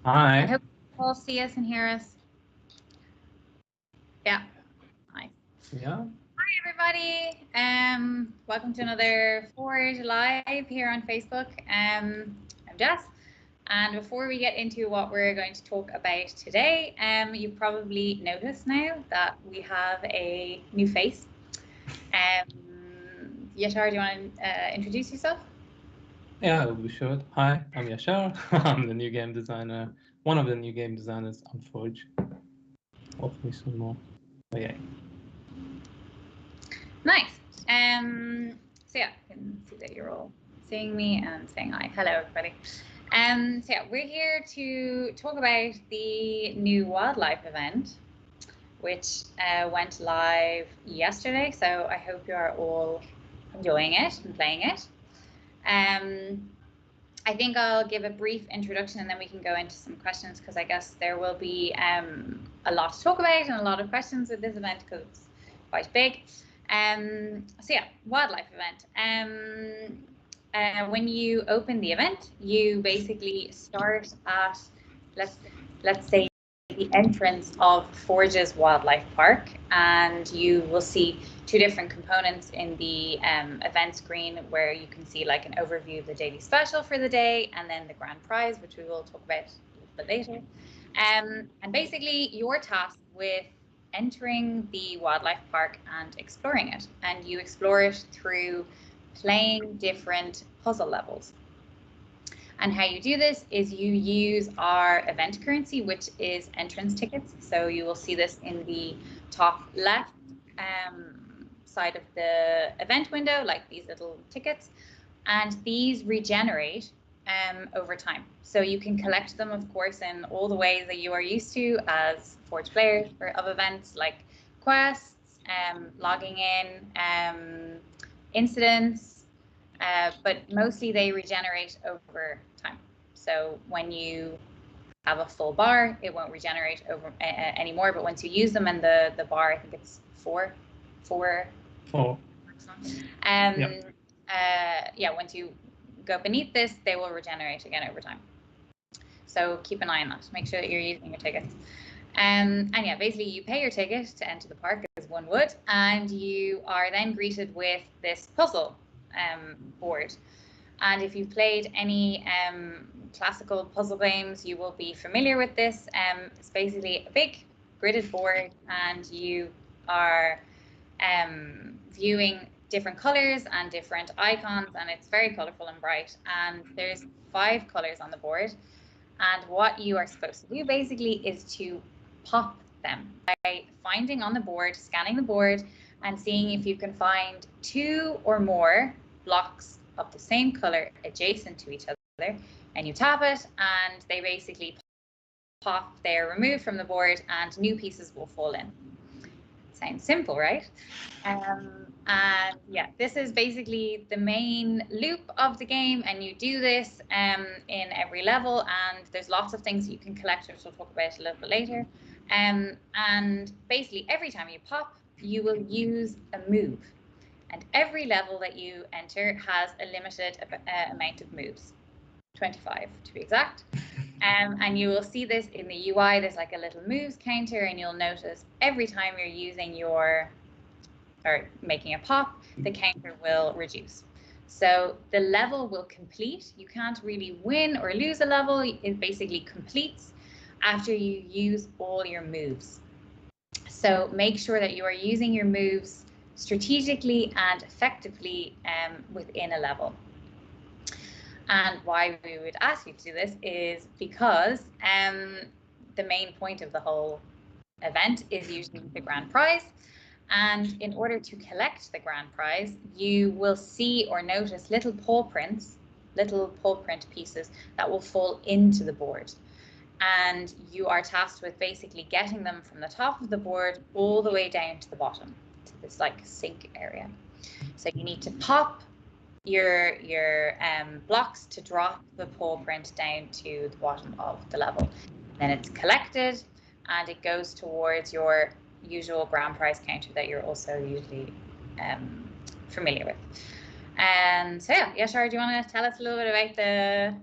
I Hi. hope you all see us and hear us. Yeah, nice. Yeah. Hi, everybody. Welcome to another Forge Live here on Facebook. I'm Jess. And before we get into what we're going to talk about today, you've probably noticed now that we have a new face. Yashar, do you want to introduce yourself? Yeah, we should. Hi, I'm Yashar. I'm the new game designer, one of the new game designers on Forge. Hopefully soon more. But yeah. Nice. So yeah, I can see that you're all seeing me and saying hi. Hello, everybody. So yeah, we're here to talk about the new wildlife event, which went live yesterday. So I hope you are all enjoying it and playing it. I think I'll give a brief introduction and then we can go into some questions because I guess there will be a lot to talk about and a lot of questions with this event because it's quite big. So yeah, wildlife event. When you open the event, you basically start at let's say the entrance of Forges Wildlife Park, and you will see two different components in the event screen where you can see like an overview of the daily special for the day and then the grand prize, which we will talk about a little bit later. And basically, you're tasked with entering the wildlife park and exploring it. And you explore it through playing different puzzle levels. And how you do this is you use our event currency, which is entrance tickets. So you will see this in the top left side of the event window, like these little tickets. And these regenerate over time. So you can collect them, of course, in all the ways that you are used to as Forge players of events like quests, logging in, incidents, but mostly they regenerate over time. So when you have a full bar, it won't regenerate over anymore. But once you use them, and the bar, I think it's four. Oh, yeah. Yeah, once you go beneath this, they will regenerate again over time. So keep an eye on that. Make sure that you're using your tickets. And yeah, basically you pay your ticket to enter the park as one would, and you are then greeted with this puzzle board. And if you've played any classical puzzle games, you will be familiar with this. It's basically a big gridded board, and you are viewing different colors and different icons, and it's very colorful and bright. And there's 5 colors on the board. And what you are supposed to do basically is to pop them by finding on the board, scanning the board, and seeing if you can find 2 or more blocks of the same color adjacent to each other. And you tap it, and they basically pop, they're removed from the board, and new pieces will fall in. Sounds simple, right? And yeah, this is basically the main loop of the game, and you do this in every level, and there's lots of things you can collect, which we'll talk about a little bit later. And basically, every time you pop, you will use a move, and every level that you enter has a limited amount of moves, 25 to be exact. And you will see this in the UI. There's like a little moves counter, and you'll notice every time you're using your or making a pop, the counter will reduce. So the level will complete. You can't really win or lose a level. It basically completes after you use all your moves. So make sure that you are using your moves strategically and effectively within a level. And why we would ask you to do this is because the main point of the whole event is usually the grand prize. And in order to collect the grand prize, you will see or notice little paw print pieces that will fall into the board. And you are tasked with basically getting them from the top of the board all the way down to the bottom, to this like sink area. So you need to pop your blocks to drop the paw print down to the bottom of the level. Then it's collected and it goes towards your usual grand prize counter that you're also usually familiar with. And so yeah, Yashar, do you want to tell us a little bit about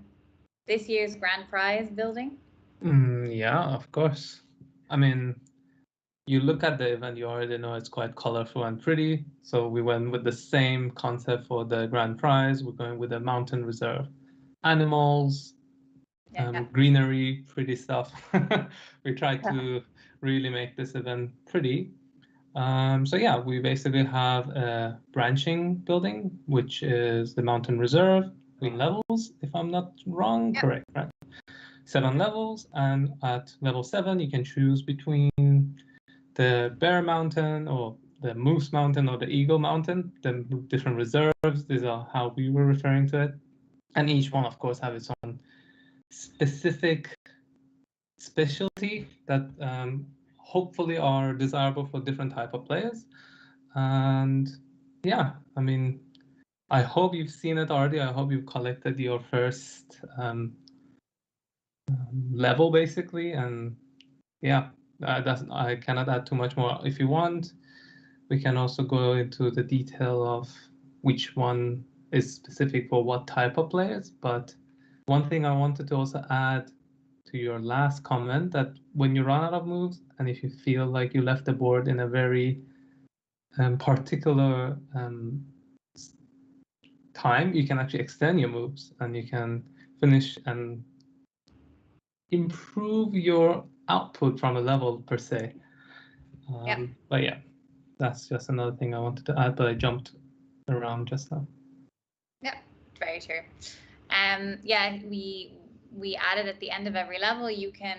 this year's grand prize building? Yeah, of course. I mean, you look at the event, you already know it's quite colorful and pretty. So we went with the same concept for the grand prize. We're going with the mountain reserve. Animals, Yeah. greenery, pretty stuff. We tried to really make this event pretty. So yeah, we basically have a branching building, which is the mountain reserve, 3 levels, if I'm not wrong. Yeah. Correct, right? 7 levels, and at level 7, you can choose between the Bear Mountain or the Moose Mountain or the Eagle Mountain, the different reserves. These are how we were referring to it. And each one, of course, have its own specific specialty that hopefully are desirable for different type of players. And yeah, I mean, I hope you've seen it already. I hope you've collected your first level, basically. And yeah, I cannot add too much more. If you want, we can also go into the detail of which one is specific for what type of players. But one thing I wanted to also add to your last comment, that when you run out of moves and if you feel like you left the board in a very particular time, you can actually extend your moves and you can finish and improve your output from a level per se. But yeah, that's just another thing I wanted to add, but I jumped around just now. Yeah, very true. Yeah, we added at the end of every level, you can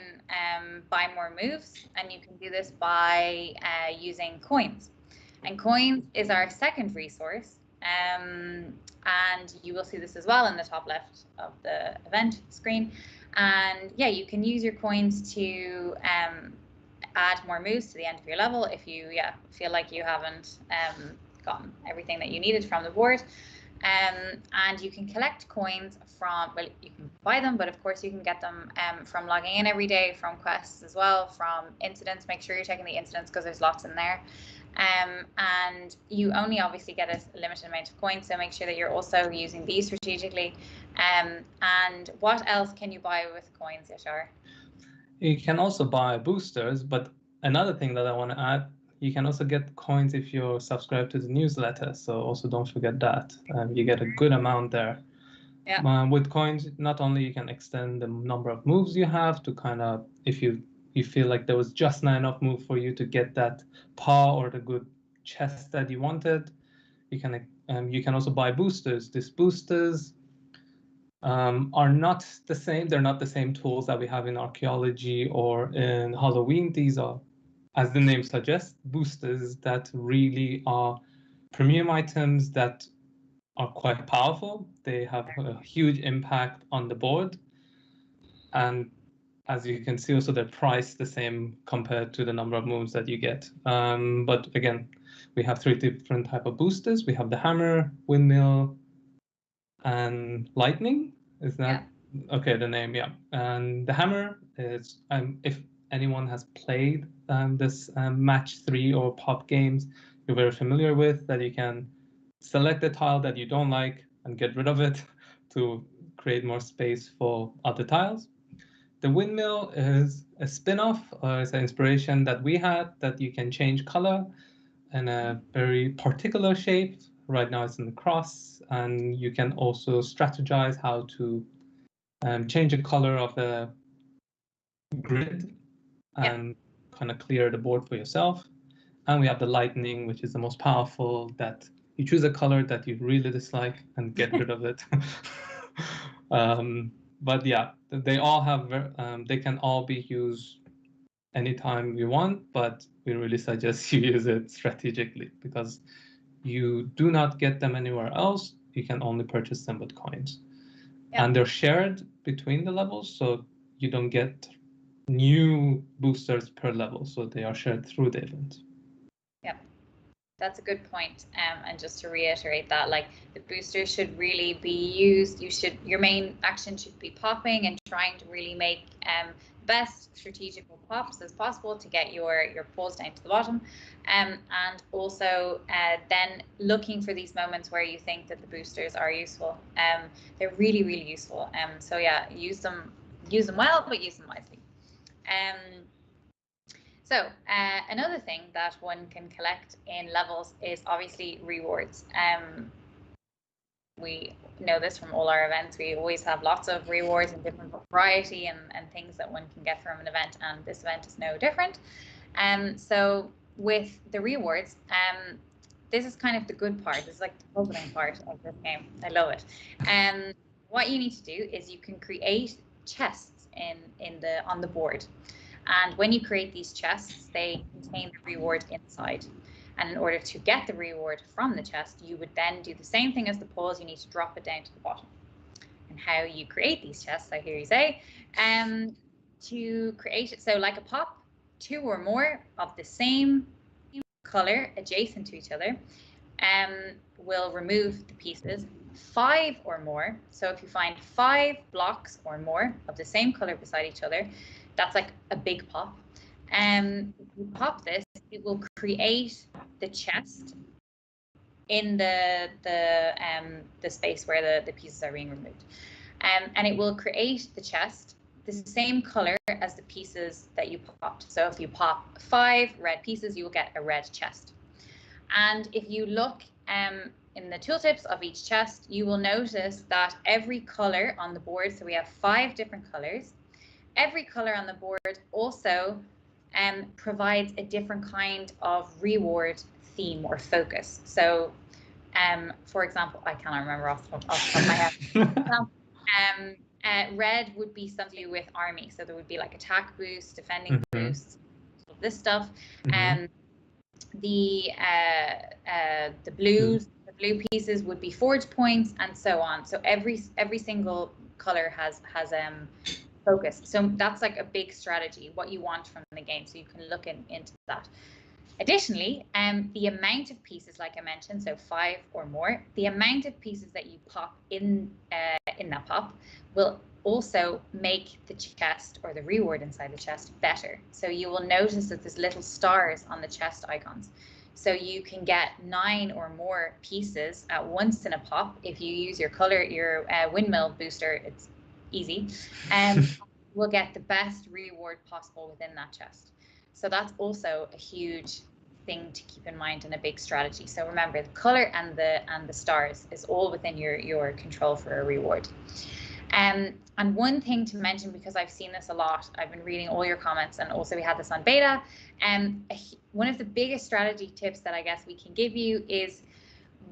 buy more moves, and you can do this by using coins. And coins is our second resource. And you will see this as well in the top left of the event screen. And yeah, you can use your coins to add more moves to the end of your level if you feel like you haven't gotten everything that you needed from the board. And you can collect coins from, well, you can buy them, but of course you can get them from logging in every day, from quests as well, from incidents. Make sure you're checking the incidents because there's lots in there. And you only obviously get a limited amount of coins, so make sure that you're also using these strategically. And what else can you buy with coins, Yashar? You can also buy boosters, but another thing that I want to add, you can also get coins if you're subscribed to the newsletter. So also don't forget that. You get a good amount there. Yeah. With coins, not only you can extend the number of moves you have to kind of, if you feel like there was just not enough move for you to get that paw or the good chest that you wanted, you can also buy boosters. These boosters are not the same. They're not the same tools that we have in archaeology or in Halloween. These are, as the name suggests, boosters that really are premium items that are quite powerful. They have a huge impact on the board. And as you can see, also they're priced the same compared to the number of moves that you get. But again, we have 3 different type of boosters. We have the hammer, windmill, and lightning. Is that okay? The name, yeah. And the hammer is, if anyone has played this match 3 or pop games, you're very familiar with that. You can select the tile that you don't like and get rid of it to create more space for other tiles. The windmill is a spin-off, or it's an inspiration that we had, that you can change color in a very particular shape. Right now it's in the cross, and you can also strategize how to change the color of the grid and kind of clear the board for yourself. And we have the lightning, which is the most powerful, that you choose a color that you really dislike and get rid of it. But yeah, they all have, they can all be used anytime you want, but we really suggest you use it strategically because you do not get them anywhere else. You can only purchase them with coins. And they're shared between the levels, so you don't get new boosters per level, so they are shared through the event. Yep. That's a good point. And just to reiterate that, like, the boosters should really be used. Your main action should be popping and trying to really make best strategical pops as possible to get your pulls down to the bottom. And also then looking for these moments where you think that the boosters are useful. They're really, really useful. So yeah, use them well, but use them wisely. So another thing that one can collect in levels is obviously rewards. We know this from all our events. We always have lots of rewards in different variety and things that one can get from an event, and this event is no different. So with the rewards, this is kind of the good part. This is like the puzzling part of this game. I love it. What you need to do is you can create chests on the board. And when you create these chests, they contain the reward inside. And in order to get the reward from the chest, you would then do the same thing as the pause. You need to drop it down to the bottom. And how you create these chests, I hear you say, to create it, so like a pop, 2 or more of the same color adjacent to each other will remove the pieces. 5 or more, so if you find 5 blocks or more of the same color beside each other, that's like a big pop. If you pop this, it will create the chest in the space where the pieces are being removed, and it will create the chest the same color as the pieces that you popped. So if you pop 5 red pieces, you will get a red chest. And if you look in the tooltips of each chest, you will notice that every color on the board, so we have 5 different colors, every color on the board also provides a different kind of reward theme or focus. So for example, I cannot remember off the top of my head. Red would be something to do with army, so there would be like attack boost, defending boosts, all of this stuff. The blues, the blue pieces would be forge points, and so on. So every single color has focus. So that's like a big strategy, what you want from the game. So you can look into that. Additionally, the amount of pieces, like I mentioned, so 5 or more, the amount of pieces that you pop in that pop will also make the chest or the reward inside the chest better. So you will notice that there's little stars on the chest icons. So you can get 9 or more pieces at once in a pop. If you use your windmill booster, it's easy. Will get the best reward possible within that chest. So that's also a huge thing to keep in mind and a big strategy. So remember, the color and the stars is all within your control for a reward. And one thing to mention, because I've seen this a lot, I've been reading all your comments, and also we had this on beta. One of the biggest strategy tips that I guess we can give you is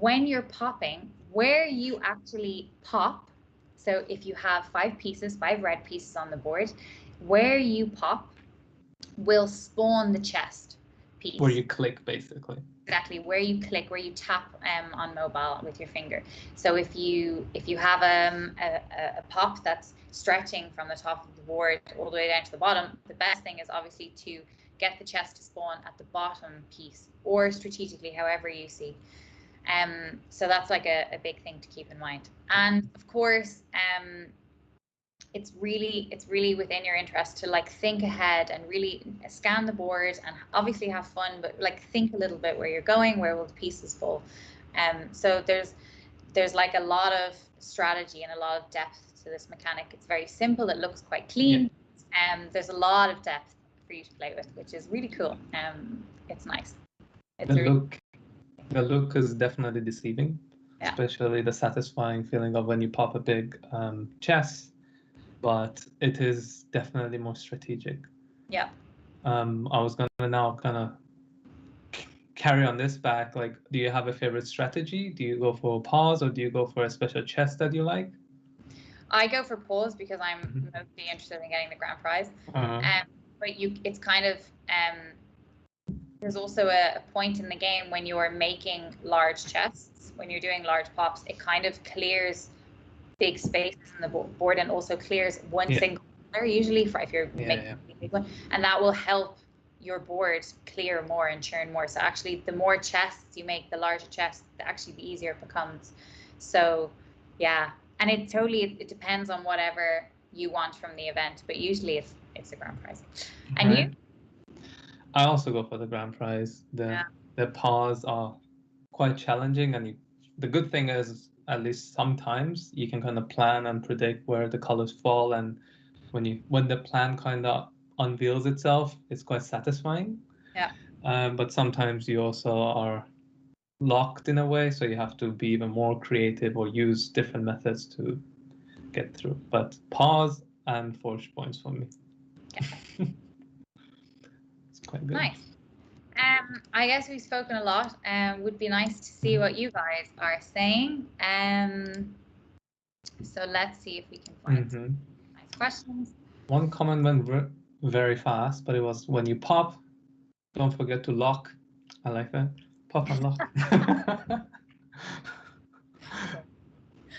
when you're popping, where you actually pop. So if you have 5 pieces, 5 red pieces on the board, where you pop will spawn the chest piece. Where you click, basically. Exactly, where you click, where you tap on mobile with your finger. So if you have a pop that's stretching from the top of the board all the way down to the bottom, the best thing is obviously to get the chest to spawn at the bottom piece, or strategically, however you see. So that's like a big thing to keep in mind. And of course, it's really within your interest to like think ahead and really scan the board and obviously have fun, but like think a little bit where you're going, where will the pieces fall. So there's like a lot of strategy and a lot of depth to this mechanic. It's very simple, it looks quite clean, and there's a lot of depth for you to play with, which is really cool. It's nice. The look is definitely deceiving, especially the satisfying feeling of when you pop a big chest, but it is definitely more strategic. Yeah. I was gonna now kind of carry on this back. Like, do you have a favorite strategy? Do you go for pause, or do you go for a special chest that you like? I go for pause because I'm mostly interested in getting the grand prize. But it's kind of there's also a point in the game when you're making large chests, when you're doing large pops, it kind of clears big spaces in the board and also clears one single color, usually for if you're making a big one, and that will help your board clear more and churn more. So actually, the more chests you make, the larger chests, actually the easier it becomes. So yeah, and it depends on whatever you want from the event, but usually it's a grand prize. And you? I also go for the grand prize. The pause are quite challenging, and the good thing is, at least sometimes you can kind of plan and predict where the colors fall, and when the plan kind of unveils itself, it's quite satisfying. Yeah. But sometimes you also are locked in a way, so you have to be even more creative or use different methods to get through. But pause and forge points for me. Yeah. It's quite good. Nice. I guess we've spoken a lot. Would be nice to see what you guys are saying. So let's see if we can find some nice questions. One comment went very fast, but it was when you pop, don't forget to lock. I like that. Pop and lock.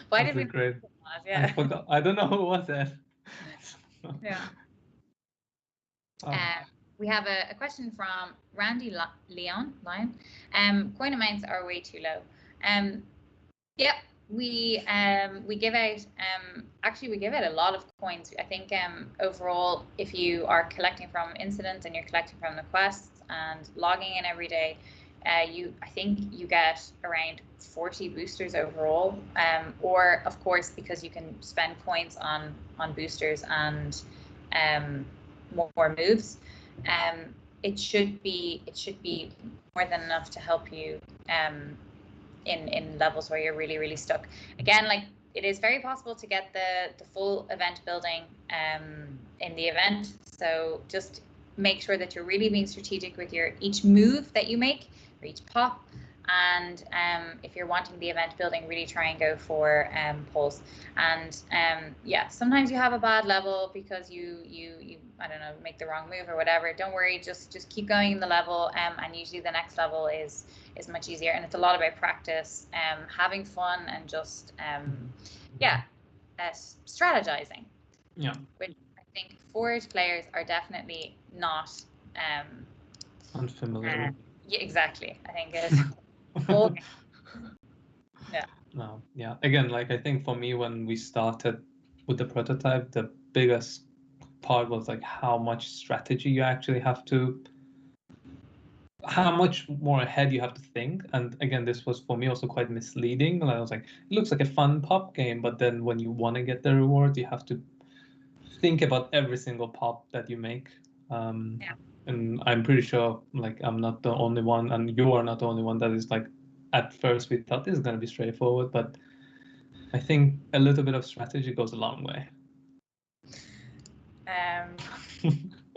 Why That's did we great? that? Yeah. I forgot. I don't know who was that. Yeah. Oh. We have a question from Randy Lion. Coin amounts are way too low. Yep. We give out actually we give out a lot of coins. I think overall, if you are collecting from incidents and you're collecting from the quests and logging in every day, I think you get around 40 boosters overall. Or of course, because you can spend coins on boosters and more moves, it should be more than enough to help you in levels where you're really stuck. Again, like, it is very possible to get the full event building in the event, so just make sure that you're really being strategic with each move that you make or each pop. And if you're wanting the event building, really try and go for pulls. And yeah, sometimes you have a bad level because you I don't know, make the wrong move or whatever. Don't worry, just keep going in the level, and usually the next level is much easier. And it's a lot about practice, having fun, and just strategizing. Yeah. Which I think Forge players are definitely not unfamiliar. Yeah, exactly. I think it is. Yeah. No, yeah. Again, like, I think for me, when we started with the prototype, the biggest part was like how much strategy you actually have to, how much more ahead you have to think. And again, this was for me also quite misleading. I was like, it looks like a fun pop game, but then when you want to get the reward, you have to think about every single pop that you make. Yeah. And I'm pretty sure, like, I'm not the only one, and you are not the only one that is like, at first we thought this is going to be straightforward, but I think a little bit of strategy goes a long way.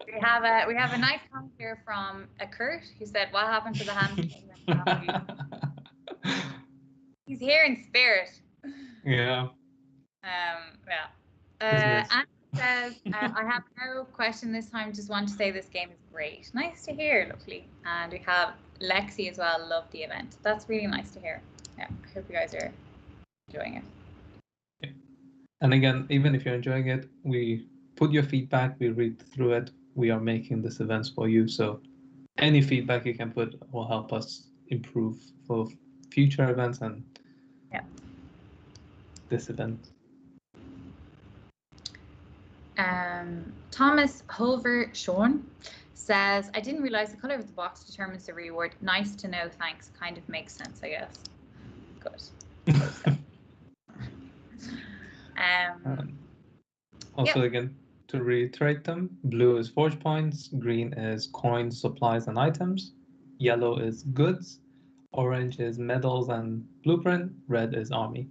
We have a nice comment here from a Kurt who said, "What happened to the hand?" He's here in spirit. Yeah. Yeah. Business. Anne says, "I have no question this time. Just want to say this game is great." Nice to hear, lovely. And we have Lexi as well. Love the event. That's really nice to hear. Yeah, I hope you guys are enjoying it. Yeah. And again, even if you're enjoying it, we put your feedback, we read through it. We are making this events for you, so any feedback you can put will help us improve for future events and this event. Thomas Hulver Sean says, "I didn't realize the color of the box determines the reward. Nice to know, thanks. Kind of makes sense, I guess." Good. Also, again, to reiterate them, blue is forge points, green is coins, supplies, and items, yellow is goods, orange is medals and blueprint, red is army.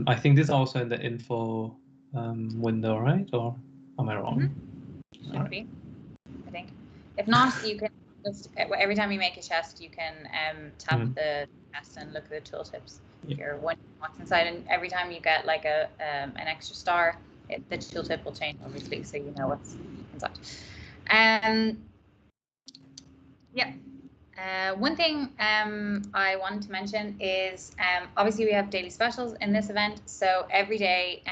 I think this is also in the info window, right? Or am I wrong? Should be, I think. If not, you can just, every time you make a chest, you can tap the chest and look at the tooltips. You're wondering what's inside, and every time you get like an extra star, the tooltip will change, obviously, so you know what's inside. One thing I wanted to mention is obviously we have daily specials in this event, so every day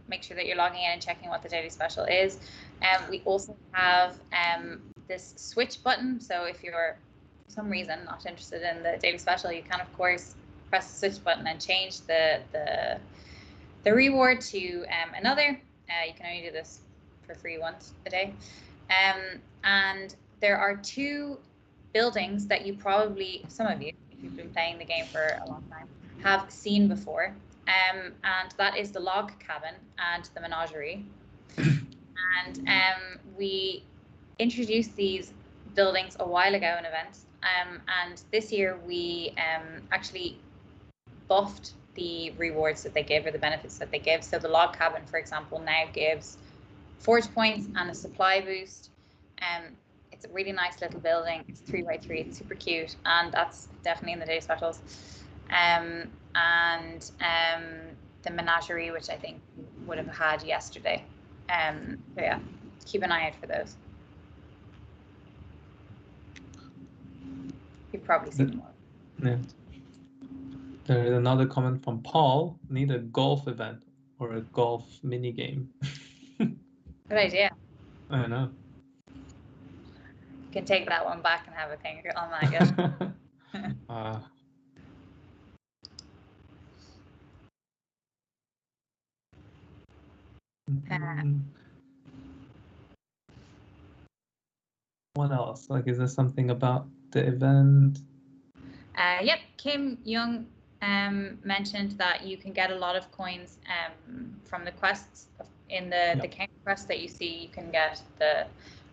make sure that you're logging in and checking what the daily special is. We also have this switch button, so if you're for some reason not interested in the daily special, you can of course press the switch button and change the reward to another. You can only do this for free once a day, and there are two buildings that you probably, some of you, if you've been playing the game for a long time, have seen before, and that is the log cabin and the menagerie. And we introduced these buildings a while ago in events, and this year we actually buffed the rewards that they give, or the benefits that they give. So the log cabin, for example, now gives forge points and a supply boost. It's a really nice little building. It's 3x3. It's super cute, and that's definitely in the daily specials. And the menagerie, which I think would have had yesterday. So yeah, keep an eye out for those. You've probably seen them all. Yeah. There is another comment from Paul. Need a golf event or a golf mini game. Good idea. I know. You can take that one back and have a think on that, yes. What else? Like, is there something about the event? Yep, Kim Young mentioned that you can get a lot of coins from the quests in the counter quest that you see. You can get the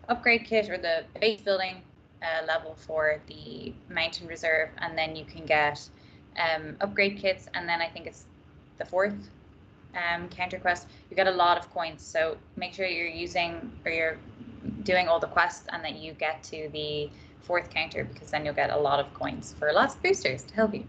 upgrade kit or the base building level for the mountain reserve, and then you can get upgrade kits, and then I think it's the fourth counter quest. You get a lot of coins, so make sure you're using or you're doing all the quests and that you get to the fourth counter, because then you'll get a lot of coins for lots of boosters to help you.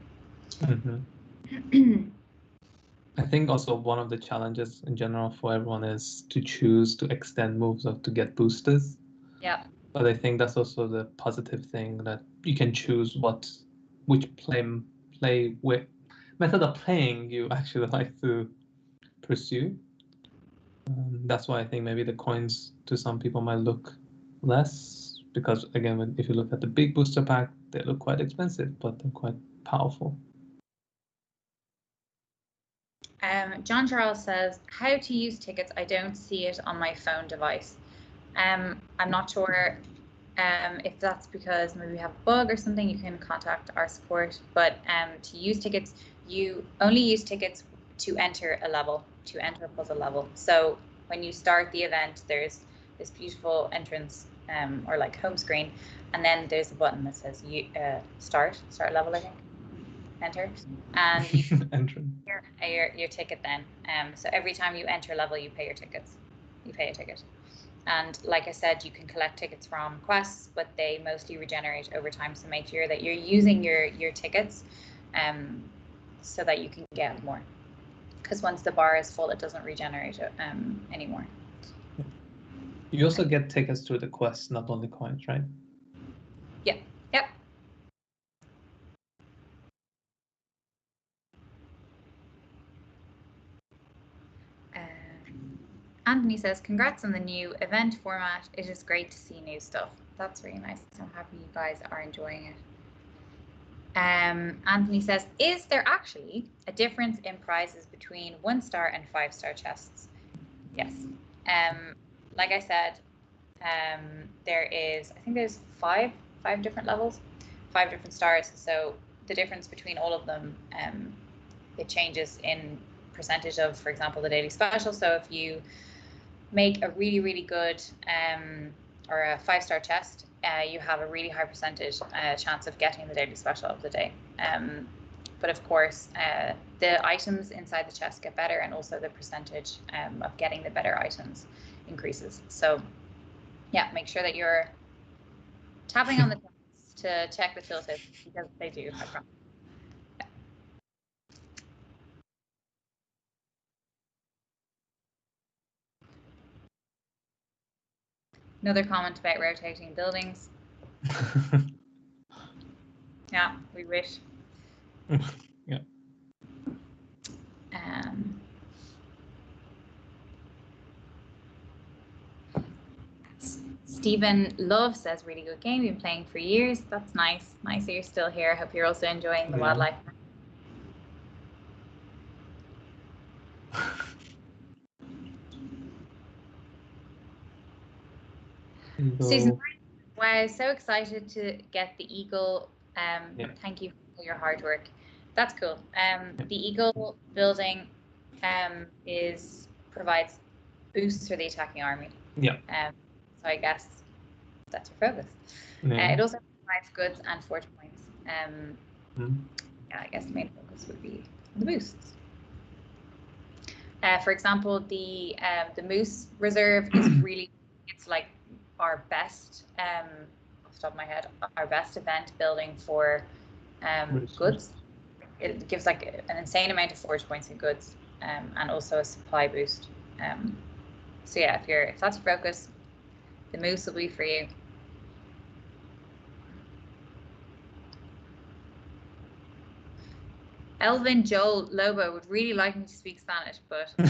I think also one of the challenges in general for everyone is to choose to extend moves or to get boosters. Yeah. But I think that's also the positive thing, that you can choose which method of playing you actually like to pursue. That's why I think maybe the coins to some people might look less, because again, if you look at the big booster pack, they look quite expensive, but they're quite powerful. John Charles says, how to use tickets. I don't see it on my phone device. I'm not sure if that's because maybe we have a bug or something. You can contact our support, but to use tickets, you only use tickets to enter a level, to enter a puzzle level. So when you start the event, there's this beautiful entrance or like home screen, and then there's a button that says start level, I think. Enter, and you your ticket then. So every time you enter a level, you pay your tickets. You pay a ticket. And like I said, you can collect tickets from quests, but they mostly regenerate over time. So make sure that you're using your tickets so that you can get more. Because once the bar is full, it doesn't regenerate anymore. You also get tickets through the quests, not only coins, right? Yeah. Yep. Anthony says, congrats on the new event format. It is great to see new stuff. That's really nice. I'm happy you guys are enjoying it. Anthony says, is there actually a difference in prizes between 1-star and 5-star chests? Yes. Like I said, there is, I think there's five different levels, 5 different stars. So the difference between all of them, it changes in percentage of, for example, the daily special. So if you make a really, really good or a 5-star chest, you have a really high percentage chance of getting the daily special of the day. But of course, the items inside the chest get better, and also the percentage of getting the better items increases. So yeah, make sure that you're tapping on the chests to check the tooltip, because they do, I promise. Another comment about rotating buildings. Yeah, we wish. Yeah. Stephen Love says, really good game. Been playing for years. That's nice. Nice that you're still here. Hope you're also enjoying the wildlife. Susan, wow, so excited to get the eagle. Thank you for your hard work. That's cool. The eagle building provides boosts for the attacking army. Yeah. So I guess that's your focus. Yeah. It also provides goods and forge points. Mm. Yeah, I guess the main focus would be the boosts. For example, the Moose Reserve is really, it's like our best, off the top of my head, our best event building for goods. It gives like an insane amount of forge points and goods, and also a supply boost. So yeah, if that's your focus, the Moose will be for you. Elvin Joel Lobo would really like me to speak Spanish, but do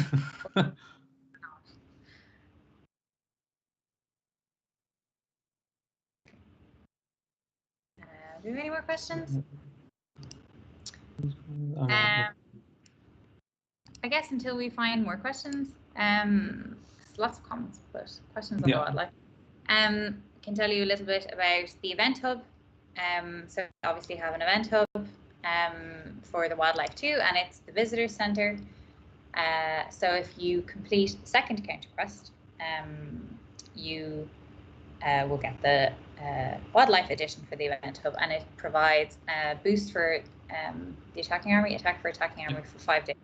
we have any more questions? I guess until we find more questions, lots of comments, but questions on the wildlife. Can tell you a little bit about the event hub. So we obviously have an event hub for the wildlife too, and it's the visitor center. So if you complete the second encounter quest, you will get the wildlife edition for the event hub, and it provides a boost for the attacking army, attack for attacking army for 5 days.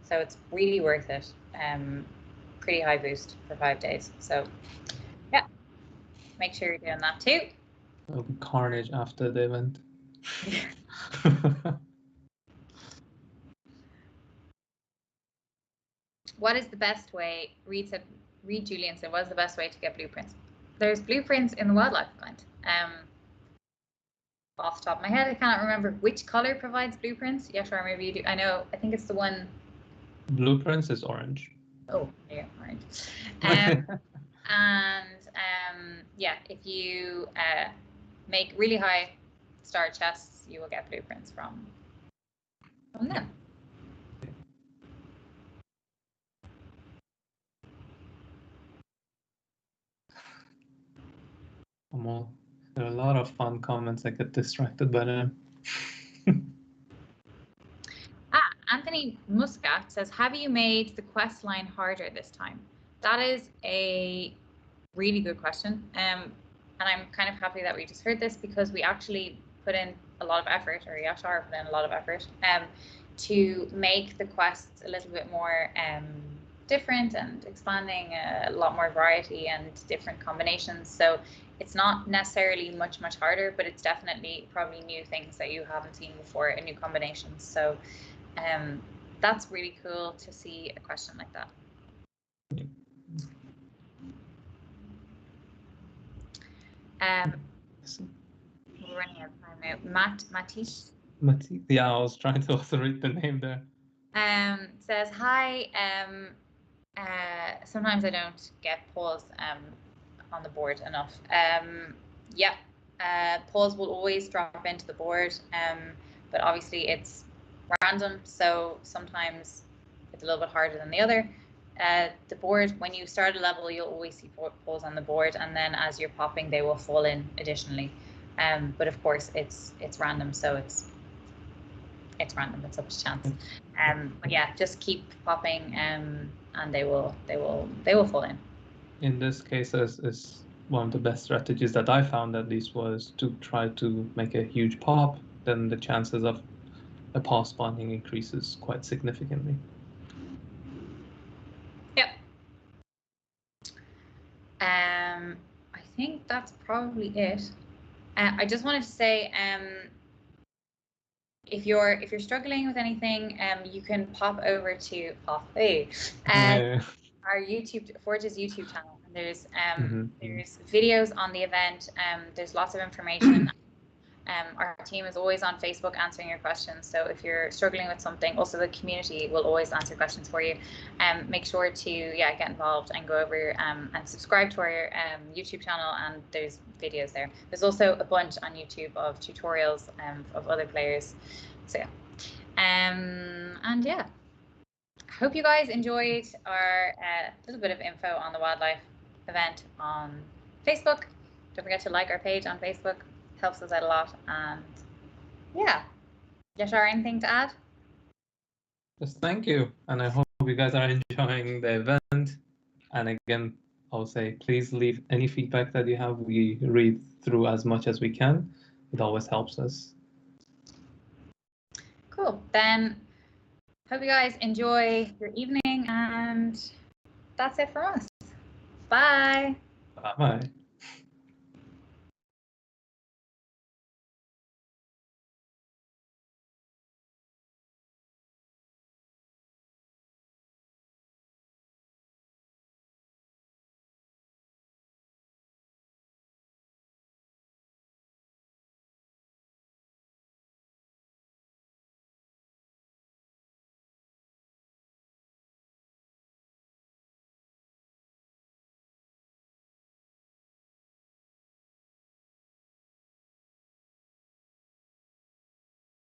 So it's really worth it. Pretty high boost for 5 days. So yeah, make sure you're doing that too. It'll be carnage after the event. What is the best way? Reed Julian said, what is the best way to get blueprints? There's blueprints in the wildlife event. Off the top of my head, I cannot remember which color provides blueprints. Yashar, maybe you do. I think it's the one. Blueprints is orange. Oh, yeah, orange. Yeah, if you make really high star chests, you will get blueprints from them. There are a lot of fun comments. I get distracted by them. Anthony Muscat says, have you made the quest line harder this time? That is a really good question. And I'm kind of happy that we just heard this, because we actually put in a lot of effort, or Yashar put in a lot of effort, to make the quests a little bit more different and expanding a lot more variety and different combinations. So it's not necessarily much harder, but it's definitely probably new things that you haven't seen before and new combinations. So that's really cool to see a question like that. We're running out of time now. Matish. Yeah, I was trying to also read the name there. Says, hi. Sometimes I don't get pause on the board enough. Yeah, pause will always drop into the board, but obviously it's random, so sometimes it's a little bit harder than the other. The board, when you start a level, you'll always see pause on the board, and then as you're popping, they will fall in additionally. But of course, it's random, so it's random. It's up to chance. But yeah, just keep popping, and they will fall in. In this case, is one of the best strategies that I found, at least, was to try to make a huge pop. Then the chances of a pause spawning increases quite significantly. Yep. I think that's probably it. I just wanted to say, if you're struggling with anything, you can pop over to our YouTube, Forge's YouTube channel, and there's there's videos on the event. There's lots of information. Our team is always on Facebook answering your questions. So if you're struggling with something, also the community will always answer questions for you. Make sure to get involved and go over and subscribe to our YouTube channel, and there's videos there. There's also a bunch on YouTube of tutorials of other players. So yeah, and yeah, hope you guys enjoyed our little bit of info on the wildlife event on Facebook. Don't forget to like our page on Facebook. Helps us out a lot. And yeah, Yashar, anything to add? Just thank you, and I hope you guys are enjoying the event. And again, I would say please leave any feedback that you have. We read through as much as we can. It always helps us. Cool. Then hope you guys enjoy your evening, and that's it for us. Bye. Bye-bye.